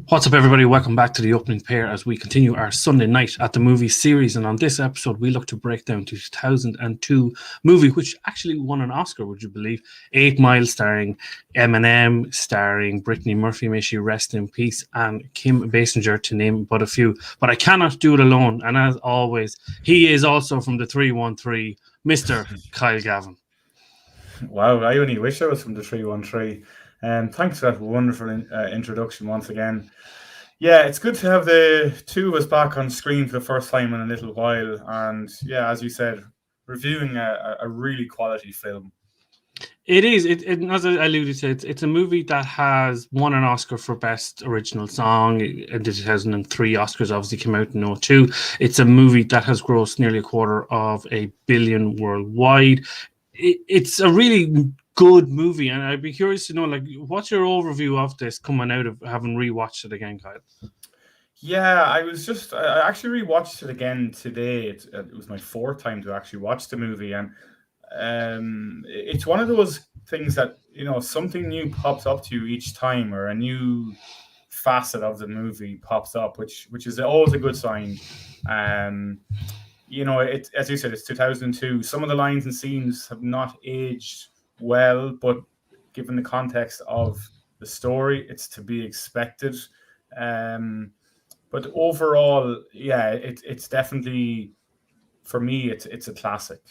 What's up, everybody? Welcome back to the opening pair as we continue our Sunday night at the movie series. And on this episode, we look to break down 2002 movie, which actually won an Oscar, would you believe? 8 Mile, starring Eminem, starring Brittany Murphy, may she rest in peace, and Kim Basinger, to name but a few. But I cannot do it alone. And as always, he is also from the 313, Mr. Kyle Gavin. Wow, I only wish I was from the 313. Thanks for that wonderful introduction once again. Yeah, it's good to have the two of us back on screen for the first time in a little while. And yeah, as you said, reviewing a really quality film. It is. As I alluded to, it's a movie that has won an Oscar for Best Original Song. In the 2003 Oscars obviously came out in 2002. It's a movie that has grossed nearly $250 million worldwide. It's a really good movie, and I'd be curious to know, like, what's your overview of this coming out of having rewatched it again, Kyle? Yeah, I actually rewatched it again today. It was my fourth time to actually watch the movie, and it's one of those things that, something new pops up to you each time, or a new facet of the movie pops up, which is always a good sign. As you said, it's 2002. Some of the lines and scenes have not aged well, but given the context of the story, it's to be expected. But overall, yeah, it's definitely, for me, it's a classic.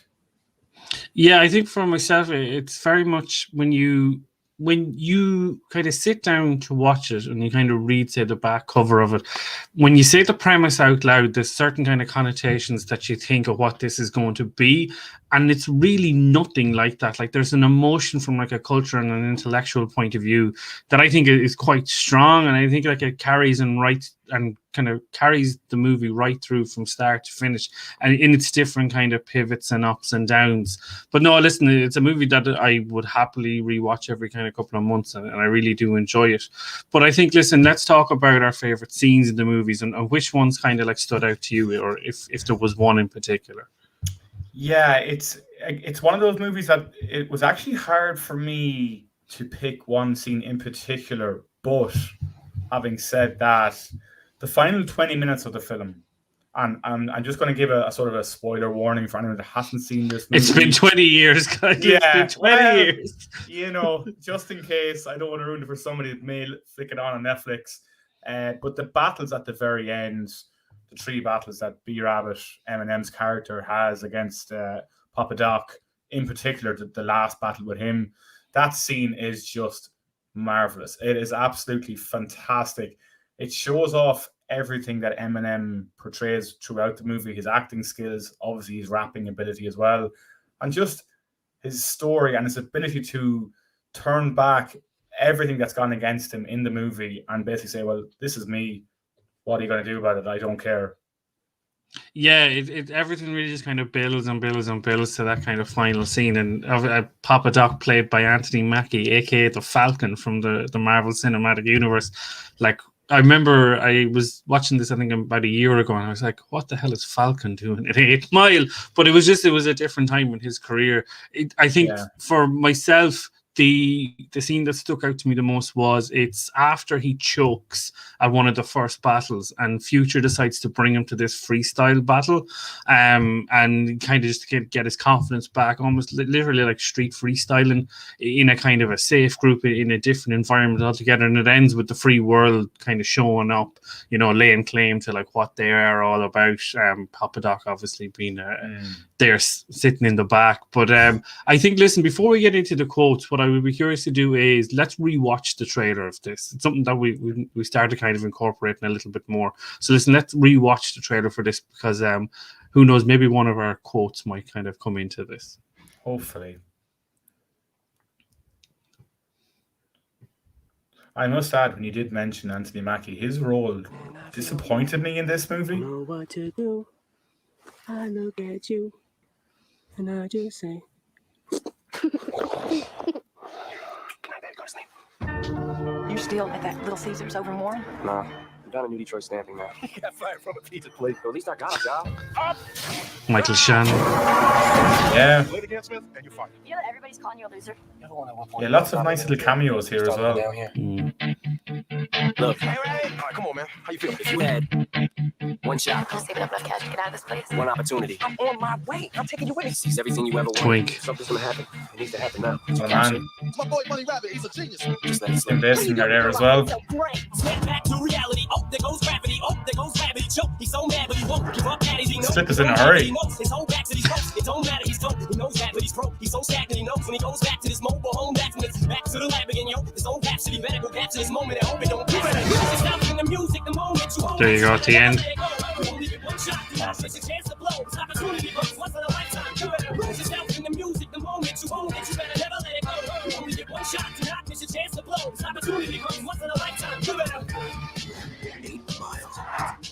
Yeah, I think for myself, it's very much when you kind of sit down to watch it and you kind of read, say, the back cover of it, when you say the premise out loud, there's certain kind of connotations that you think of what this is going to be, and it's really nothing like that. Like, there's an emotion from like a culture and an intellectual point of view that I think is quite strong, and I think like it carries and kind of carries the movie right through from start to finish, and in its different kind of pivots and ups and downs. But no, listen, it's a movie that I would happily rewatch every kind of couple of months, and I really do enjoy it. But I think, listen, let's talk about our favorite scenes in the movies and which ones kind of like stood out to you, or if there was one in particular. Yeah, it's one of those movies that it was actually hard for me to pick one scene in particular. But having said that, the final 20 minutes of the film, and I'm just going to give a sort of a spoiler warning for anyone that hasn't seen this movie. It's been 20 years, guys. Yeah, it's been 20 years. Just in case, I don't want to ruin it for somebody that may flick it on Netflix. But the battles at the very end, the three battles that B Rabbit, Eminem's character, has against Papa Doc, in particular, the last battle with him, that scene is just marvelous. It is absolutely fantastic. It shows off everything that Eminem portrays throughout the movie, his acting skills, obviously his rapping ability as well, and just his story and his ability to turn back everything that's gone against him in the movie and basically say, well, this is me. What are you going to do about it? I don't care. Yeah, everything really just kind of builds and builds and builds to that kind of final scene. And Papa Doc, played by Anthony Mackie, aka the Falcon from the Marvel Cinematic Universe. Like, I remember I was watching this, I think, about a year ago, and I was like, what the hell is Falcon doing at 8 Mile? But it was a different time in his career. I think for myself, the scene that stuck out to me the most was it's after he chokes at one of the first battles, and Future decides to bring him to this freestyle battle, and kind of just get his confidence back, almost literally like street freestyling in a kind of a safe group in a different environment altogether. And it ends with the free world kind of showing up, laying claim to like what they are all about. Papa Doc obviously being there sitting in the back. But I think, listen, before we get into the quotes, what I would be curious to do is let's rewatch the trailer of this. It's something that we started kind of incorporating a little bit more. So listen, let's rewatch the trailer for this, because who knows, maybe one of our quotes might kind of come into this. Hopefully. I must add, when you did mention Anthony Mackie, his role disappointed me in this movie. I know what to do. I look at you and I just say, You're still at that Little Caesars over in Warren? nah, I'm down in New Detroit stamping now. He got fired from a pizza place. At least I got a job. Michael Shannon. Yeah. Play it again, Smith, and you're fired. You know that everybody's calling you a loser. Yeah, lots of nice little cameos here as well. Down here. Look, All right, come on, man. How you feeling? if you had one shot, I'm saving up enough cash to get out of this place. one opportunity, I'm on my way. I'm taking you with me. seize everything you ever wanted. Twink. Something's gonna happen. It needs to happen now. Oh, Capture man. it. It's my boy Money Rabbit. He's a genius. Just let it slip. And Basinger there as well. Snap back to reality. Oh, there goes gravity. Oh, there goes gravity. Choke. He's so mad, but he won't give up. He knows. Slip is in a hurry. He knows his whole back to these ropes. It don't matter. He's told. He knows that, but he's broke. He's so stagnant. He knows when he goes back to this mobile home. Back from this back to the lab again, yo. His own capacity. Better go capture this moment and hope it don't. Stop in the music. The moment you There you go at the end.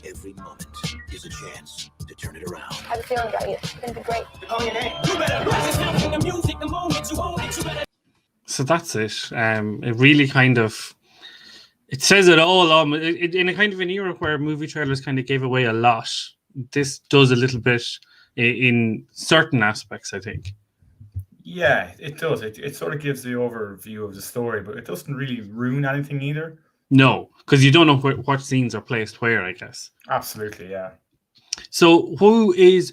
Every moment is a chance to turn it around. I have a feeling about you. It's gonna be great. So that's it. It really kind of it says it all. In a kind of an era where movie trailers kind of gave away a lot, this does a little bit in certain aspects, I think. Yeah, it does. It sort of gives the overview of the story, but it doesn't really ruin anything either. No, because you don't know what scenes are placed where, I guess. Absolutely, yeah. So, who is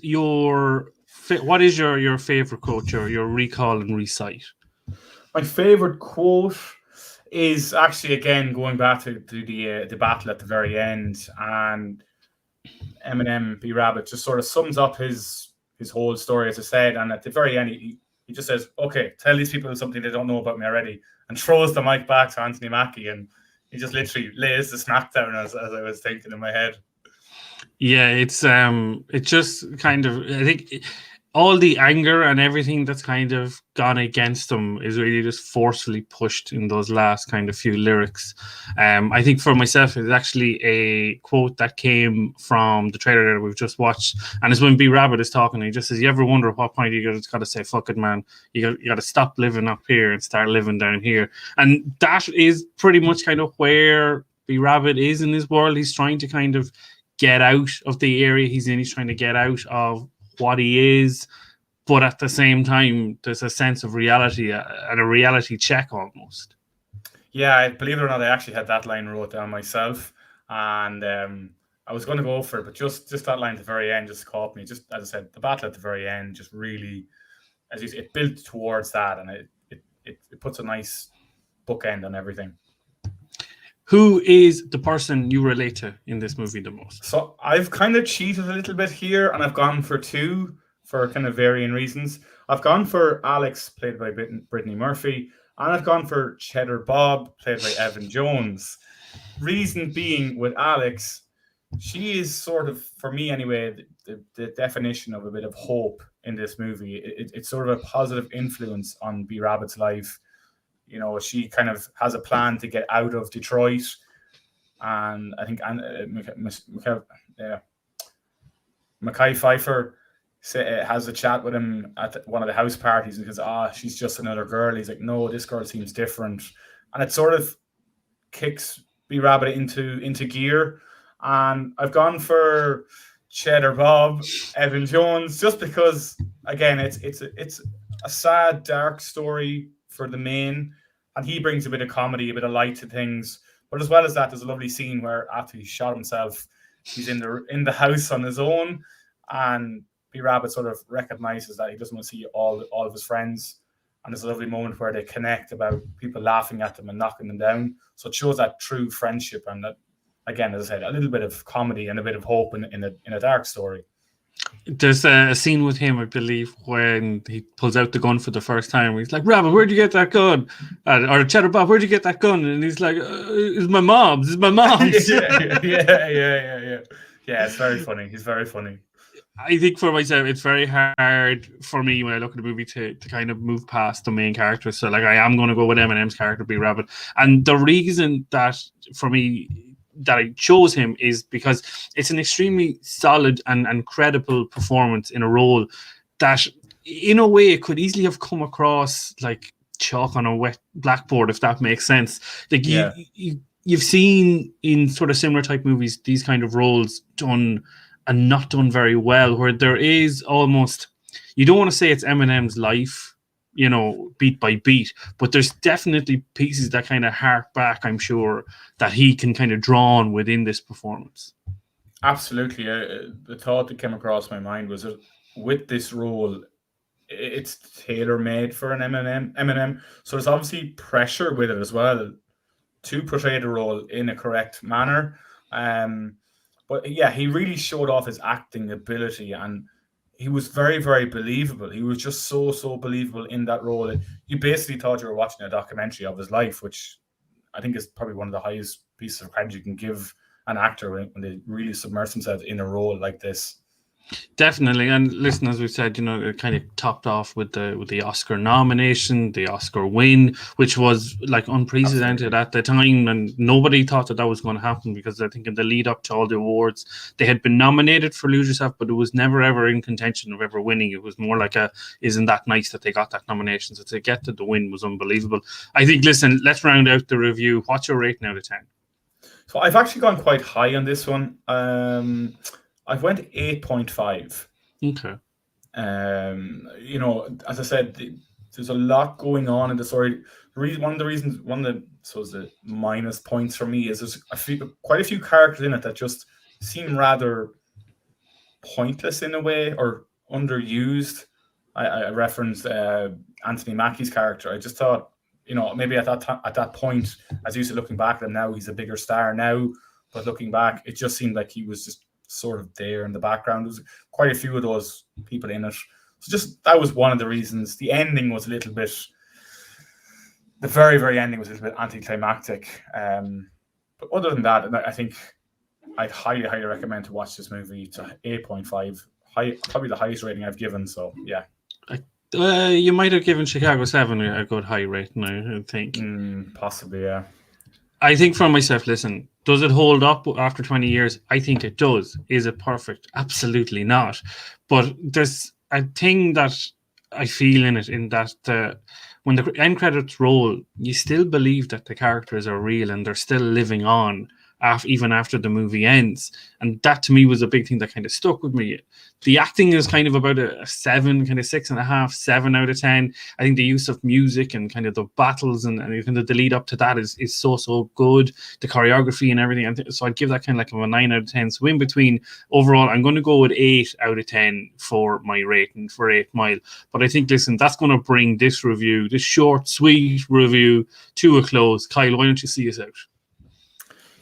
what is your favorite quote? Your recall and recite. My favorite quote is actually again going back to the battle at the very end, and Eminem B Rabbit just sort of sums up his whole story, as I said, and at the very end he just says, "Okay, tell these people something they don't know about me already," and throws the mic back to Anthony Mackie, and he just literally lays the smackdown as I was thinking in my head. Yeah, it's it just kind of, I think all the anger and everything that's kind of gone against him is really just forcefully pushed in those last kind of few lyrics. I think for myself, it's actually a quote that came from the trailer that we've just watched, and it's when B Rabbit is talking. He just says, "You ever wonder at what point you got to say fuck it, man? You got to stop living up here and start living down here." And that is pretty much kind of where B Rabbit is in this world. He's trying to kind of get out of the area he's in. He's trying to get out of what he is, but at the same time there's a sense of reality and a reality check almost. Yeah, believe it or not, I actually had that line wrote down myself, and I was going to go for it, but just that line at the very end just caught me. Just as I said, the battle at the very end just really, as you said, it built towards that, and it puts a nice bookend on everything. Who is the person you relate to in this movie the most? So I've kind of cheated a little bit here, and I've gone for two for kind of varying reasons. I've gone for Alex, played by Brittany Murphy, and I've gone for Cheddar Bob, played by Evan Jones. Reason being, with Alex, she is sort of, for me anyway, the definition of a bit of hope in this movie. It's sort of a positive influence on B Rabbit's life. You know, she kind of has a plan to get out of Detroit, and I think Mekhi Phifer has a chat with him at one of the house parties, and goes, she's just another girl. He's like, no, this girl seems different, and it sort of kicks B Rabbit into gear. And I've gone for Cheddar Bob, Evan Jones, just because again it's a sad, dark story for the main, and he brings a bit of comedy, a bit of light to things. But as well as that, there's a lovely scene where after he shot himself, he's in the house on his own, and B Rabbit sort of recognizes that he doesn't want to see all of his friends, and there's a lovely moment where they connect about people laughing at them and knocking them down. So it shows that true friendship, and that, again, as I said, a little bit of comedy and a bit of hope in a dark story. There's a scene with him, I believe, when he pulls out the gun for the first time. He's like, "Rabbit, where'd you get that gun?" Or Cheddar Bob, "Where'd you get that gun?" And he's like, "It's my mom's. It's my mom's." yeah. Yeah, it's very funny. He's very funny. I think for myself, it's very hard for me when I look at the movie to kind of move past the main character. So, like, I am going to go with Eminem's character, B Rabbit. And the reason that, for me, that I chose him is because it's an extremely solid and credible performance in a role that, in a way, it could easily have come across like chalk on a wet blackboard, if that makes sense. Like, yeah. You've seen in sort of similar type movies these kind of roles done and not done very well, where there is almost, you don't want to say it's Eminem's life, beat by beat, but there's definitely pieces that kind of hark back, I'm sure, that he can kind of draw on within this performance. Absolutely. The thought that came across my mind was that with this role, it's tailor-made for an Eminem. So there's obviously pressure with it as well to portray the role in a correct manner. But yeah, he really showed off his acting ability, and he was very, very believable. He was just so believable in that role. You basically thought you were watching a documentary of his life, which I think is probably one of the highest pieces of credit you can give an actor when they really submerge themselves in a role like this. Definitely, and listen, as we said, it kind of topped off with the Oscar nomination, the Oscar win, which was like unprecedented at the time, and nobody thought that was going to happen, because I think in the lead up to all the awards, they had been nominated for Lose Yourself, but it was never ever in contention of ever winning. It was more like isn't that nice that they got that nomination? So to get to the win was unbelievable. I think, listen, let's round out the review. What's your rating out of 10? So I've actually gone quite high on this one. I've went 8.5. Okay. As I said, there's a lot going on in the story. One of the minus points for me is there's quite a few characters in it that just seem rather pointless in a way, or underused. I referenced Anthony Mackie's character. I just thought, maybe at that point, as used to looking back at him now, he's a bigger star now. But looking back, it just seemed like he was just sort of there in the background. There's quite a few of those people in it. So that was one of the reasons. The ending was the very, very ending was a little bit anticlimactic. But other than that, I think I'd highly, highly recommend to watch this movie. To 8.5, probably the highest rating I've given. So yeah. You might have given Chicago 7 a good high rating, I think. Possibly, yeah. I think for myself, listen, does it hold up after 20 years? I think it does. Is it perfect? Absolutely not. But there's a thing that I feel in it, in that when the end credits roll, you still believe that the characters are real and they're still living on even after the movie ends. And that to me was a big thing that kind of stuck with me. The acting is kind of about a 7, kind of 6.5, 7 out of 10. I think the use of music and kind of the battles and kind of the lead up to that is so good. The choreography and everything. So I'd give that kind of like a 9 out of 10. So in between, overall, I'm going to go with 8 out of 10 for my rating for 8 Mile. But I think, listen, that's going to bring this short, sweet review to a close. Kyle, why don't you see us out?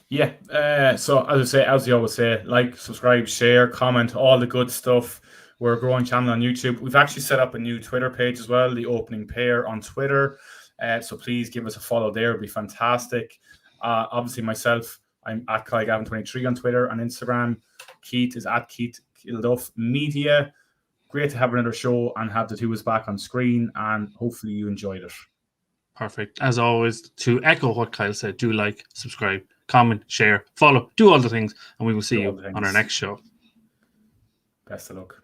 Yeah, so as you always say, like, subscribe, share, comment, all the good stuff. We're a growing channel on YouTube. We've actually set up a new Twitter page as well, The Opening Pair on Twitter. So please give us a follow there. It'd be fantastic. Obviously, myself, I'm at KyleGavin23 on Twitter and Instagram. Keith is at Keith Kilduff Media. Great to have another show and have the two of us back on screen, and hopefully you enjoyed it. Perfect. As always, to echo what Kyle said, do like, subscribe, comment, share, follow, do all the things, and we will see you on our next show. Best of luck.